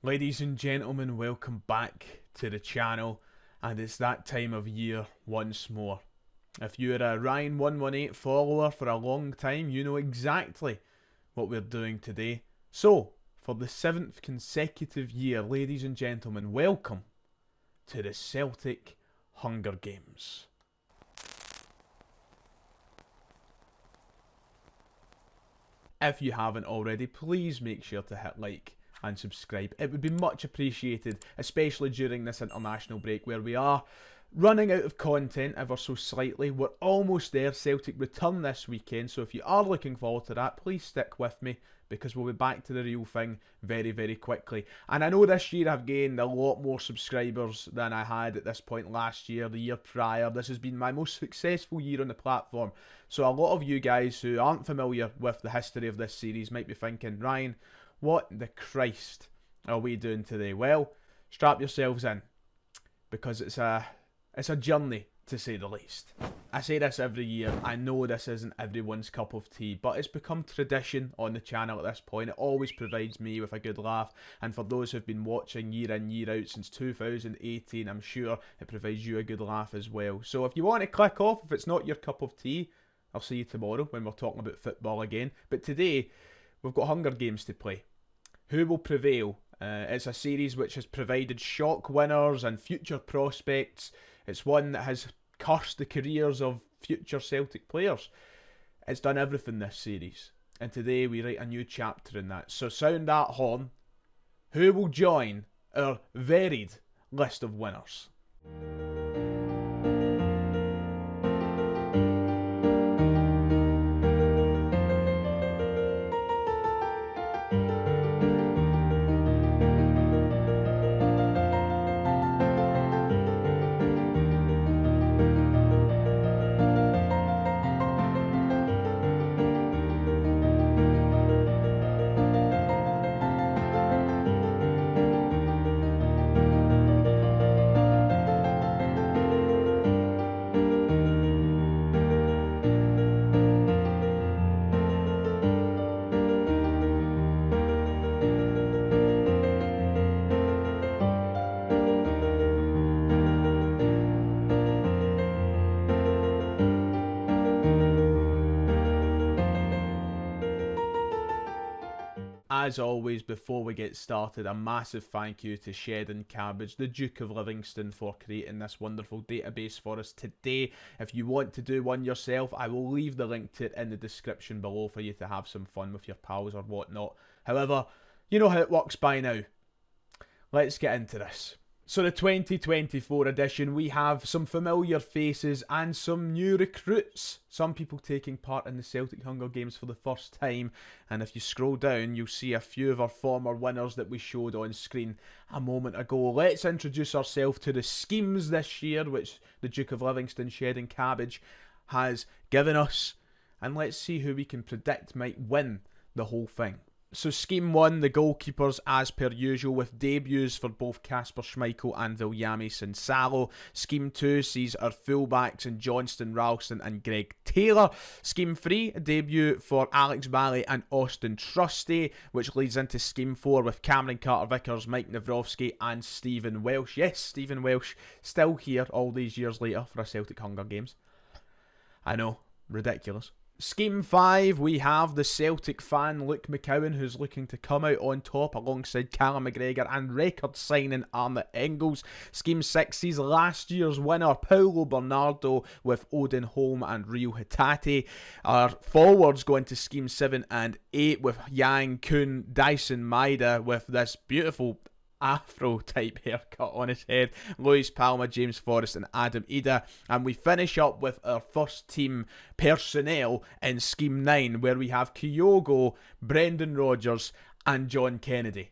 Ladies and gentlemen, welcome back to the channel, and it's that time of year once more. If you're a Ryan118 follower for a long time, you know exactly what we're doing today. So, for the 7th consecutive year, ladies and gentlemen, welcome to the Celtic Hunger Games. If you haven't already, please make sure to hit like and subscribe. It would be much appreciated, especially during this international break where we are running out of content ever so slightly. We're almost there. Celtic return this weekend, so if you are looking forward to that, please stick with me because we'll be back to the real thing very, very quickly. And I know this year I've gained a lot more subscribers than I had at this point last year, the year prior. This has been my most successful year on the platform. So a lot of you guys who aren't familiar with the history of this series might be thinking, Ryan, what the Christ are we doing today? Well, strap yourselves in because it's a journey, to say the least. I say this every year. I know this isn't everyone's cup of tea, but it's become tradition on the channel at this point. It always provides me with a good laugh, and for those who've been watching year in, year out since 2018, I'm sure it provides you a good laugh as well. So if you want to click off, if it's not your cup of tea, I'll see you tomorrow when we're talking about football again. But today, we've got Hunger Games to play. Who will prevail? It's a series which has provided shock winners and future prospects. It's one that has cursed the careers of future Celtic players. It's done everything this series. And today we write a new chapter in that. So sound that horn. Who will join our varied list of winners? As always, before we get started, a massive thank you to Shed and Cabbage, the Duke of Livingston, for creating this wonderful database for us today. If you want to do one yourself, I will leave the link to it in the description below for you to have some fun with your pals or whatnot. However, you know how it works by now. Let's get into this. So the 2024 edition, we have some familiar faces and some new recruits. Some people taking part in the Celtic Hunger Games for the first time. And if you scroll down, you'll see a few of our former winners that we showed on screen a moment ago. Let's introduce ourselves to the schemes this year, which the Duke of Livingston, Shed and Cabbage has given us. And let's see who we can predict might win the whole thing. So Scheme 1, the goalkeepers as per usual, with debuts for both Kasper Schmeichel and Viljami Sinsalo. Scheme 2 sees our fullbacks in Johnston Ralston and Greg Taylor. Scheme 3, a debut for Alex Bally and Austin Trusty, which leads into Scheme 4 with Cameron Carter-Vickers, Mike Nawrowski and Stephen Welsh. Yes, Stephen Welsh, still here all these years later for a Celtic Hunger Games. I know, ridiculous. Scheme 5, we have the Celtic fan Luke McCowan, who's looking to come out on top alongside Callum McGregor and record signing Arne Engels. Scheme 6 sees last year's winner Paulo Bernardo with Odin Holm and Rio Hatate. Our forwards go into Scheme 7 and 8 with Yang Kun, Dyson Maeda with this beautiful afro type haircut on his head, Luis Palma, James Forrest and Adam Ida. And we finish up with our first team personnel in Scheme 9, where we have Kyogo, Brendan Rodgers and John Kennedy.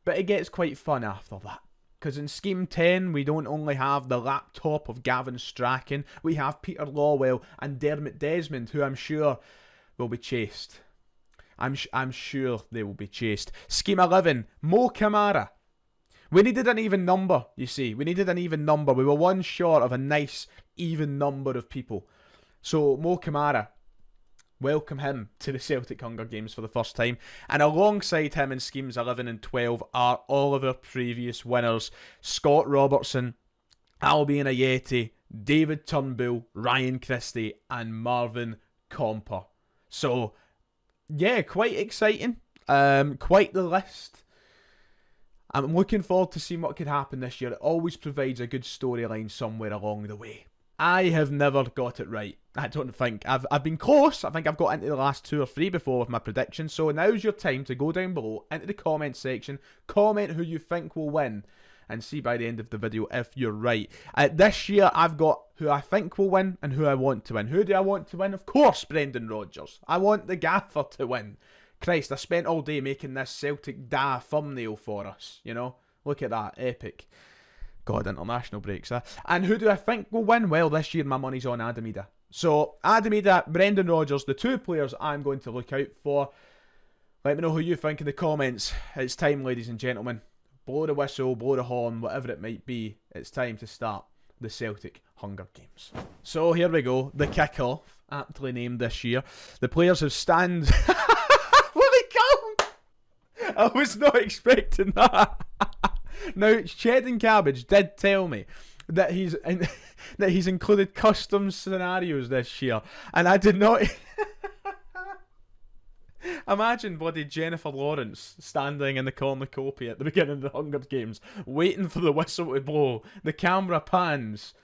But it gets quite fun after that, because in Scheme 10 we don't only have the laptop of Gavin Strachan, we have Peter Lawwell and Dermot Desmond, who I'm sure will be chased. I'm sure they will be chased. Scheme 11, Mo Kamara. We needed an even number, you see. We needed an even number. We were one short of a nice, even number of people. So, Mo Kamara, welcome him to the Celtic Hunger Games for the first time. And alongside him in schemes 11 and 12 are all of our previous winners: Scott Robertson, Albion Ayeti, David Turnbull, Ryan Christie, and Marvin Comper. So, yeah, quite exciting. Quite the list. I'm looking forward to seeing what could happen this year. It always provides a good storyline somewhere along the way. I have never got it right. I don't think. I've been close. I think I've got into the last 2 or 3 before with my predictions. So now's your time to go down below into the comment section, comment who you think will win, and see by the end of the video if you're right. This year I've got who I think will win and who I want to win. Who do I want to win? Of course, Brendan Rodgers. I want the gaffer to win. Christ, I spent all day making this Celtic Da thumbnail for us, you know? Look at that, epic. God, international breaks, huh? And who do I think will win? Well, this year my money's on Adam Idah. So, Adam Idah, Brendan Rodgers, the 2 players I'm going to look out for. Let me know who you think in the comments. It's time, ladies and gentlemen. Blow the whistle, blow the horn, whatever it might be. It's time to start the Celtic Hunger Games. So, here we go. The kick-off, aptly named this year. The players have stand... I was not expecting that. Now, Shed and Cabbage did tell me that he's included custom scenarios this year, and I did not. Imagine bloody Jennifer Lawrence standing in the cornucopia at the beginning of the Hunger Games, waiting for the whistle to blow. The camera pans,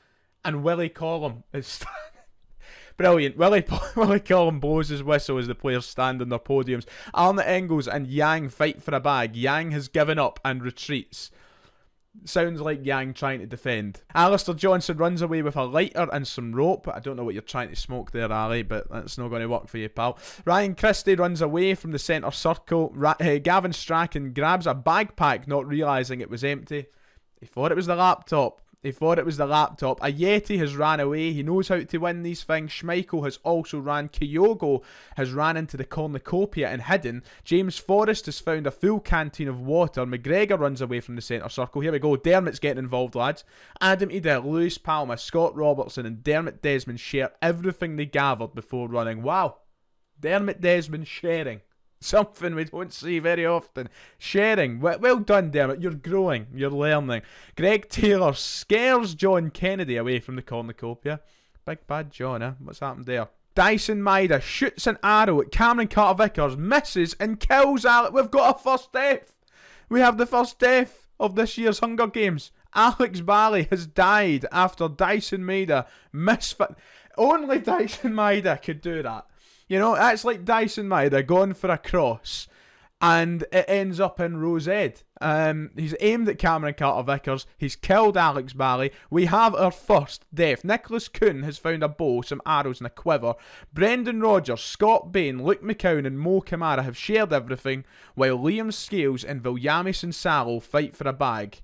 and Willie Collum is standing. Brilliant. Willie Collum blows his whistle as the players stand on their podiums. Arne Engels and Yang fight for a bag. Yang has given up and retreats. Sounds like Yang trying to defend. Alistair Johnson runs away with a lighter and some rope. I don't know what you're trying to smoke there, Ali, but that's not going to work for you, pal. Ryan Christie runs away from the centre circle. Gavin Strachan grabs a backpack, not realising it was empty. He thought it was the laptop. A Yeti has ran away. He knows how to win these things. Schmeichel has also ran. Kyogo has ran into the cornucopia and hidden. James Forrest has found a full canteen of water. McGregor runs away from the centre circle. Here we go. Dermot's getting involved, lads. Adam Idah, Lewis Palmer, Scott Robertson and Dermot Desmond share everything they gathered before running. Wow. Dermot Desmond sharing. Something we don't see very often. Sharing. Well done, Dermot. You're growing. You're learning. Greg Taylor scares John Kennedy away from the cornucopia. Big bad John, eh? What's happened there? Dyson Maida shoots an arrow at Cameron Carter-Vickers, misses and kills Alex. We've got a first death. We have the first death of this year's Hunger Games. Alex Barley has died after Dyson Maida misfit. Only Dyson Maida could do that. You know, that's like Dyson Maida going for a cross and it ends up in Rose Ed. He's aimed at Cameron Carter-Vickers. He's killed Alex Barley. We have our first death. Nicholas Kuhn has found a bow, some arrows and a quiver. Brendan Rodgers, Scott Bain, Luke McCown and Mo Kamara have shared everything, while Liam Scales and Viljamis and Salo fight for a bag.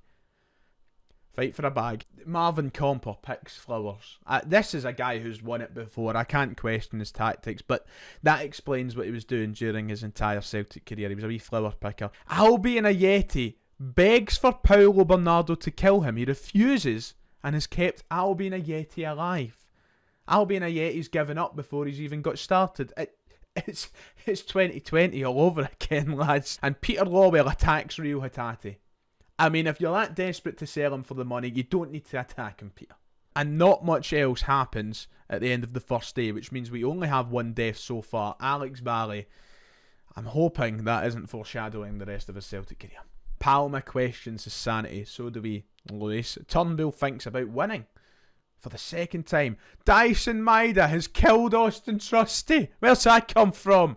Marvin Comper picks flowers. This is a guy who's won it before. I can't question his tactics, but that explains what he was doing during his entire Celtic career. He was a wee flower picker. Albion Ayeti begs for Paulo Bernardo to kill him. He refuses and has kept Albion Ayeti alive. Albion Ayeti's given up before he's even got started. It's 2020 all over again, lads. And Peter Lawwell attacks Rio Hatate. I mean, if you're that desperate to sell him for the money, you don't need to attack him, Peter. And not much else happens at the end of the first day, which means we only have one death so far. Alex Barley. I'm hoping that isn't foreshadowing the rest of his Celtic career. Palma questions his sanity. So do we, Lewis. Turnbull thinks about winning for the second time. Dyson Maida has killed Austin Trusty. Where's that come from?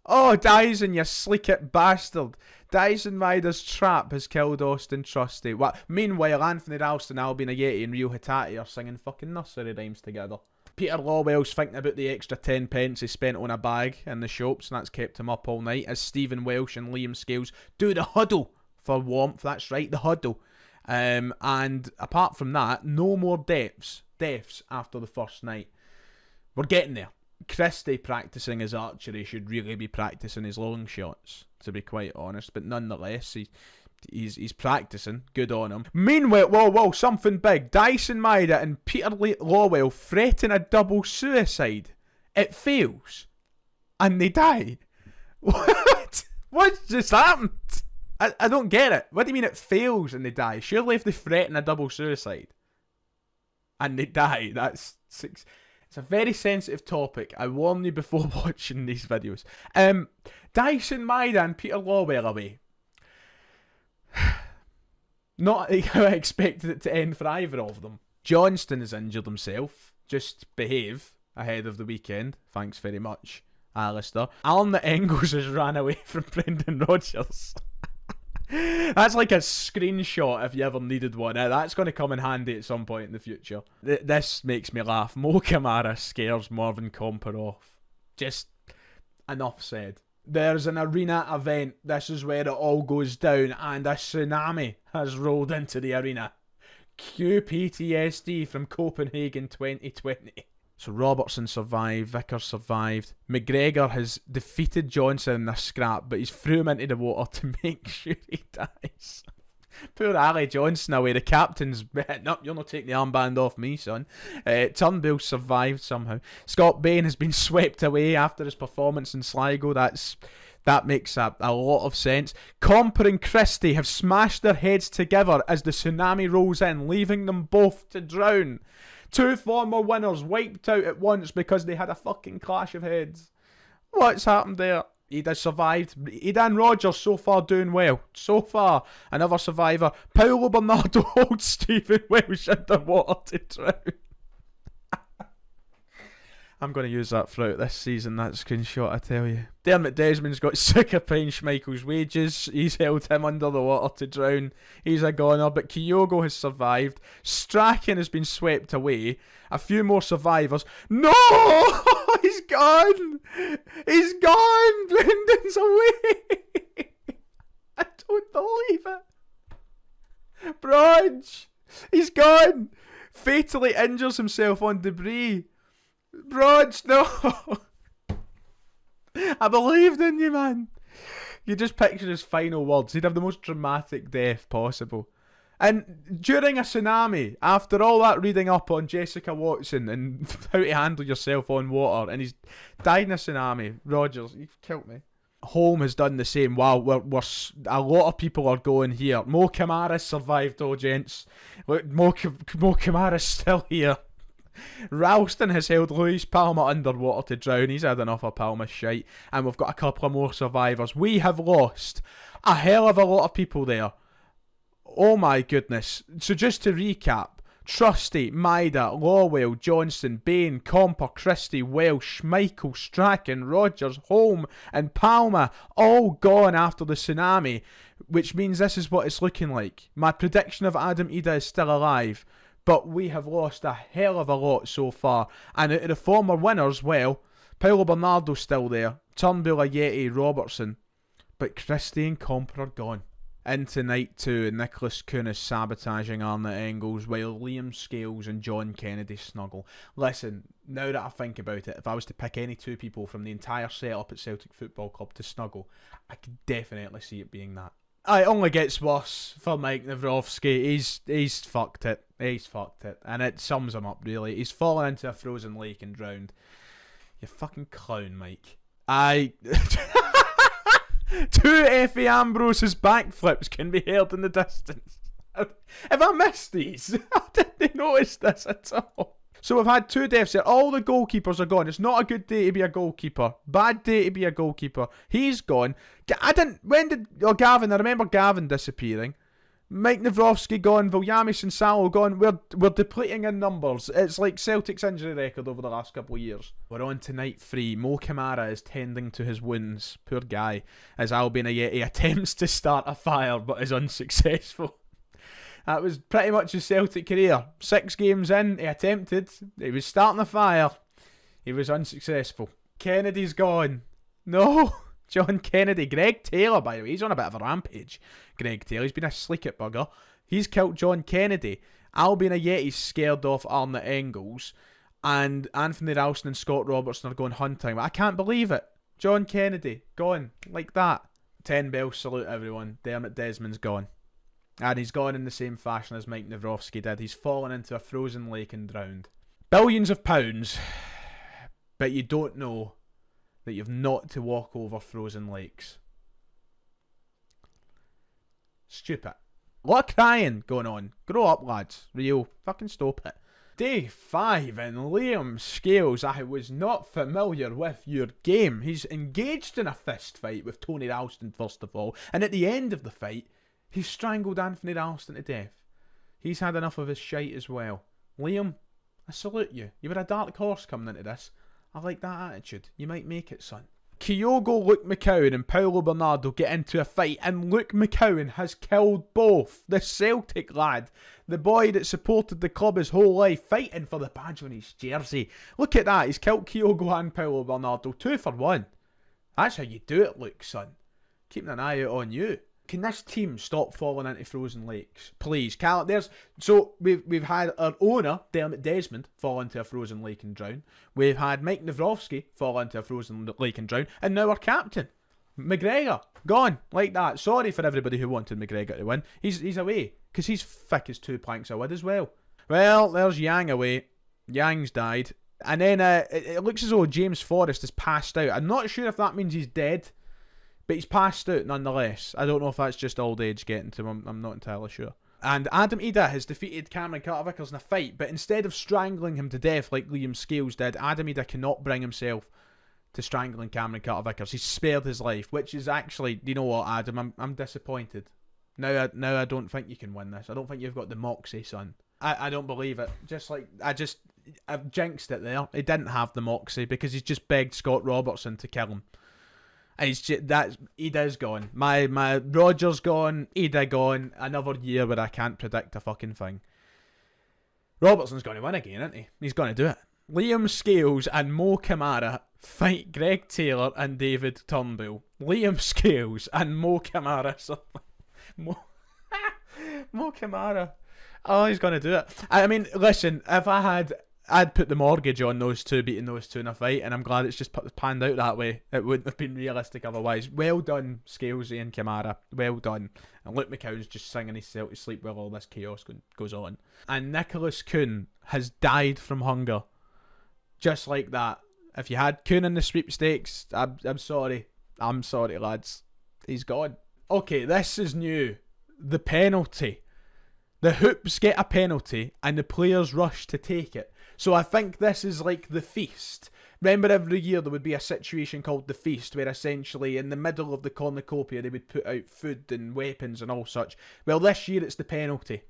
Oh, Dyson, you sleek-it bastard. Dyson Maida's trap has killed Austin Trusty. Meanwhile, Anthony Ralston, Albion Ayeti and Rio Hatate are singing fucking nursery rhymes together. Peter Lawwell's thinking about the extra 10 pence he spent on a bag in the shops, and that's kept him up all night, as Stephen Welsh and Liam Scales do the huddle for warmth. That's right, the huddle. And apart from that, no more deaths after the first night. We're getting there. Christie practising his archery should really be practising his long shots, to be quite honest. But nonetheless, he's practising. Good on him. Meanwhile, whoa, something big. Dyson Maida and Peter Lawwell threaten a double suicide. It fails. and they die. What? What just happened? I don't get it. What do you mean it fails and they die? Surely if they threaten a double suicide and they die, that's six. It's a very sensitive topic. I warn you before watching these videos. Dyson Maeda and Peter Lawwell away. Not how I expected it to end for either of them. Johnston has injured himself. Just behave ahead of the weekend. Thanks very much, Alistair. Alan Engels has ran away from Brendan Rodgers. That's like a screenshot if you ever needed one. That's going to come in handy at some point in the future. This makes me laugh. Mo Kamara scares Marvin Comper off. Just enough said. There's an arena event. This is where it all goes down, and a tsunami has rolled into the arena. Cue PTSD from Copenhagen 2020. So Robertson survived, Vickers survived. McGregor has defeated Johnson in this scrap, but he's threw him into the water to make sure he dies. Poor Ali Johnson away. The captain's nope, you're not taking the armband off me, son. Turnbull survived somehow. Scott Bain has been swept away after his performance in Sligo. That makes a lot of sense. Comper and Christie have smashed their heads together as the tsunami rolls in, leaving them both to drown. 2 former winners wiped out at once because they had a fucking clash of heads. What's happened there? He has survived. Aidan Rodgers so far doing well. So far, another survivor. Paulo Bernardo holds Stephen Welsh underwater to drown. I'm going to use that throughout this season, that screenshot, I tell you. Dermot Desmond's got sick of paying Schmeichel's wages. He's held him under the water to drown. He's a goner, but Kyogo has survived. Strachan has been swept away. A few more survivors. No! He's gone! He's gone! Brendan's away! I don't believe it. Brodge! He's gone! Fatally injures himself on debris. Brodge, no! I believed in you, man. You just picture his final words. He'd have the most dramatic death possible. And during a tsunami, after all that reading up on Jessica Watson and how to handle yourself on water, and he's died in a tsunami. Rodgers, you've killed me. Home has done the same. Wow, we're a lot of people are going here. Mo Kamara survived, oh gents. Look, Mo Kamara's still here. Ralston has held Luis Palma underwater to drown. He's had enough of Palma's shite. And we've got a couple of more survivors. We have lost a hell of a lot of people there. Oh my goodness. So just to recap, Trusty, Maeda, Lawwell, Johnson, Bain, Comper, Christie, Welsh, Schmeichel, Strachan, Rodgers, Holm and Palma all gone after the tsunami, which means this is what it's looking like. My prediction of Adam Ida is still alive. But we have lost a hell of a lot so far. And out of the former winners, well, Paulo Bernardo's still there. Turnbull, Ayeti, Robertson. But Christie and Comper are gone. Into night 2, and Nicholas Kuhn is sabotaging Arnott Engels while Liam Scales and John Kennedy snuggle. Listen, now that I think about it, if I was to pick any 2 people from the entire setup at Celtic Football Club to snuggle, I could definitely see it being that. It only gets worse for Mike Nawrowski. He's fucked it. He's fucked it. And it sums him up, really. He's fallen into a frozen lake and drowned. You fucking clown, Mike. 2 Effie Ambrose's backflips can be heard in the distance. Have I missed these? I didn't notice this at all. So we've had 2 deaths here. All the goalkeepers are gone. It's not a good day to be a goalkeeper. Bad day to be a goalkeeper. He's gone. Gavin, I remember Gavin disappearing. Mike Nawrowski gone. Viljamis and Salo gone. We're depleting in numbers. It's like Celtic's injury record over the last couple of years. We're on to night 3. Mo Kamara is tending to his wounds. Poor guy. As Albion Ayeti attempts to start a fire but is unsuccessful. That was pretty much his Celtic career. 6 games in, he attempted. He was starting a fire. He was unsuccessful. Kennedy's gone. No. John Kennedy. Greg Taylor, by the way. He's on a bit of a rampage. Greg Taylor. He's been a sleek-it bugger. He's killed John Kennedy. Albion Ayeti's scared off Arnott Engels. And Anthony Ralston and Scott Robertson are going hunting. I can't believe it. John Kennedy. Gone. Like that. 10 bell salute, everyone. Dermot Desmond's gone. And he's gone in the same fashion as Mike Nawrowski did. He's fallen into a frozen lake and drowned. Billions of pounds, but you don't know that you've not to walk over frozen lakes. Stupid. A lot of crying going on. Grow up, lads. Rio, fucking stop it. Day 5 and Liam Scales. I was not familiar with your game. He's engaged in a fist fight with Tony Ralston first of all, and at the end of the fight, he strangled Anthony Ralston to death. He's had enough of his shite as well. Liam, I salute you. You were a dark horse coming into this. I like that attitude. You might make it, son. Kyogo Luke McCowan and Paulo Bernardo get into a fight, and Luke McCowan has killed both. The Celtic lad, the boy that supported the club his whole life, fighting for the badge on his jersey. Look at that, he's killed Kyogo and Paulo Bernardo, 2 for 1. That's how you do it, Luke, son. Keeping an eye out on you. Can this team stop falling into frozen lakes, please? We've had our owner Dermot Desmond fall into a frozen lake and drown. We've had Mike Nawrowski fall into a frozen lake and drown, and now our captain McGregor gone like that. Sorry for everybody who wanted McGregor to win. He's away because he's thick as 2 planks of wood as well. Well, there's Yang away. Yang's died, and then it looks as though James Forrest has passed out. I'm not sure if that means he's dead. But he's passed out nonetheless. I don't know if that's just old age getting to him. I'm not entirely sure. And Adam Ida has defeated Cameron Carter-Vickers in a fight, but instead of strangling him to death like Liam Scales did, Adam Ida cannot bring himself to strangling Cameron Carter-Vickers. He's spared his life, which is actually, you know what, Adam, I'm disappointed. Now I don't think you can win this. I don't think you've got the moxie, son. I don't believe it. I've jinxed it there. He didn't have the moxie because he's just begged Scott Robertson to kill him. Ida's gone. My Roger's gone. Ida gone. Another year where I can't predict a fucking thing. Robertson's going to win again, isn't he? He's going to do it. Liam Scales and Mo Kamara fight Greg Taylor and David Turnbull. Liam Scales and Mo Kamara. Mo Kamara. Oh, he's going to do it. I mean, listen, if I'd put the mortgage on those two, beating those two in a fight, and I'm glad it's just panned out that way. It wouldn't have been realistic otherwise. Well done, Scalesy and Kamara. Well done. And Luke McCown's just singing himself to sleep while all this chaos goes on. And Nicholas Kuhn has died from hunger. Just like that. If you had Kuhn in the sweepstakes, I'm sorry. I'm sorry, lads. He's gone. Okay, this is new. The penalty. The Hoops get a penalty, and the players rush to take it. So I think this is like the feast. Remember, every year there would be a situation called the feast, where essentially in the middle of the cornucopia they would put out food and weapons and all such. Well, this year it's the penalty.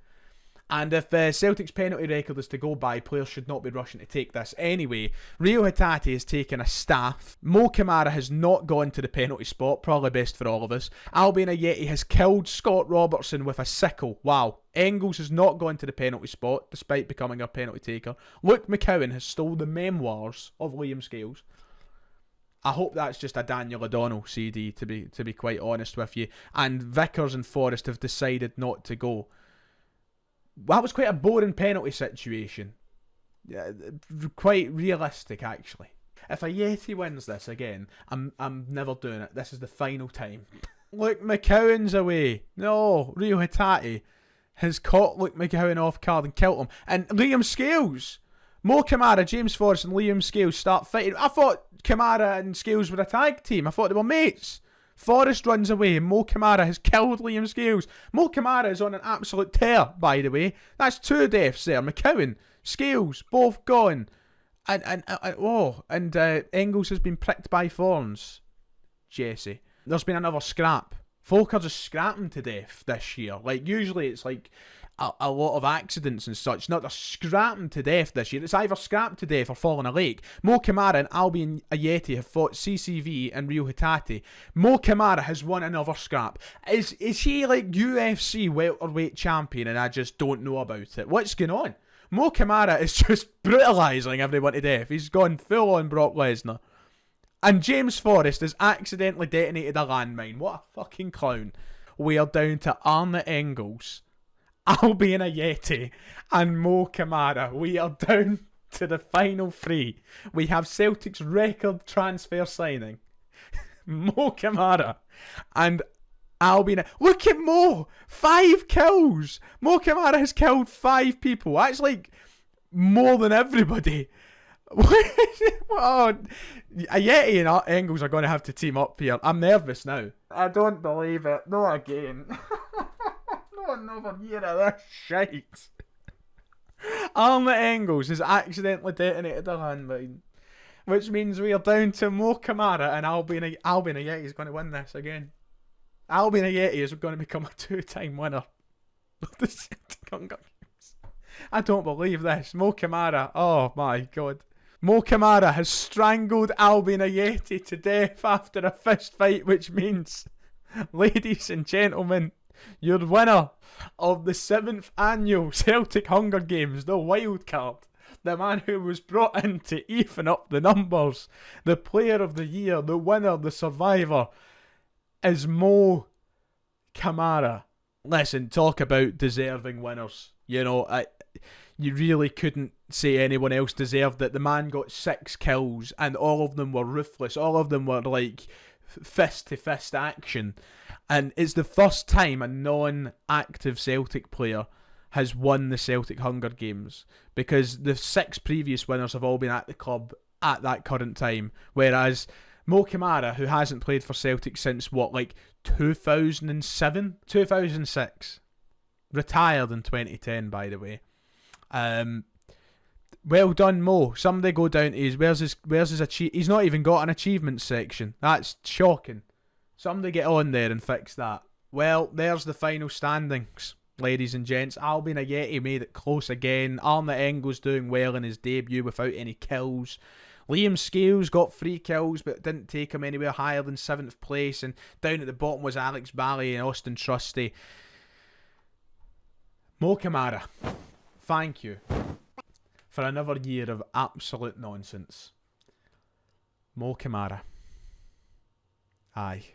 And if Celtic's penalty record is to go by, players should not be rushing to take this. Anyway, Rio Hatate has taken a staff. Mo Kamara has not gone to the penalty spot, probably best for all of us. Albion Ayeti has killed Scott Robertson with a sickle. Wow. Engels has not gone to the penalty spot, despite becoming a penalty taker. Luke McCowan has stole the memoirs of Liam Scales. I hope that's just a Daniel O'Donnell CD, to be quite honest with you. And Vickers and Forrest have decided not to go. That was quite a boring penalty situation. Quite realistic, actually. If Ayeti wins this again, I'm never doing it. This is the final time. Luke McCowan's away. No, Rio Hatate has caught Luke McCowan off guard and killed him. And Liam Scales, Mo Kamara, James Forrest and Liam Scales start fighting. I thought Kamara and Scales were a tag team. I thought they were mates. Forrest runs away. Mo Kamara has killed Liam Scales. Mo Kamara is on an absolute tear, by the way. That's 2 deaths there. McCowan, Scales, both gone. And Engels has been pricked by thorns. Jesse. There's been another scrap. Folk are just scrapping to death this year. Like, usually it's like a lot of accidents and such. Not, they're scrapping to death this year. It's either scrapped to death or fall in a lake. Mo Kamara and Albion Ayeti have fought CCV and Rio Hatate. Mo Kamara has won another scrap. Is he like UFC welterweight champion and I just don't know about it? What's going on? Mo Kamara is just brutalising everyone to death. He's gone full on Brock Lesnar. And James Forrest has accidentally detonated a landmine. What a fucking clown. We are down to Arne Engels, Albion Ayeti and Mo Kamara. We are down to the final 3. We have Celtic's record transfer signing. Mo Kamara and Albion. Look at Mo! 5 kills! Mo Kamara has killed 5 people. That's like more than everybody. Oh, Yeti and Engels are going to have to team up here. I'm nervous now. I don't believe it. No again. No another year of this shite. Arnold Engels has accidentally detonated a landmine, which means we are down to Mo Kamara and Albion Yeti is going to win this again. Albion Yeti is going to become a 2-time winner of the Celtic Hunger Games. I don't believe this. Mo Kamara, oh my god. Mo Kamara has strangled Albion Yeti to death after a fist fight, which means, ladies and gentlemen, your winner of the 7th annual Celtic Hunger Games, the wild card, the man who was brought in to even up the numbers, the player of the year, the winner, the survivor, is Mo Kamara. Listen, talk about deserving winners. You know, you really couldn't say anyone else deserved it. The man got 6 kills and all of them were ruthless. All of them were like fist-to-fist action. And it's the first time a non-active Celtic player has won the Celtic Hunger Games, because the 6 previous winners have all been at the club at that current time, whereas Mo Kamara, who hasn't played for Celtic since, what, like 2007? 2006. Retired in 2010, by the way. Well done, Mo. Somebody go down to his... Where's his achievement? He's not even got an achievements section. That's shocking. Somebody get on there and fix that. Well, there's the final standings, ladies and gents. Albion Yeti made it close again. Arne Engels doing well in his debut without any kills. Liam Scales got 3 kills, but didn't take him anywhere higher than 7th place. And down at the bottom was Alex Bally and Austin Trusty. Mo Kamara, thank you for another year of absolute nonsense. Mo Kamara. Aye.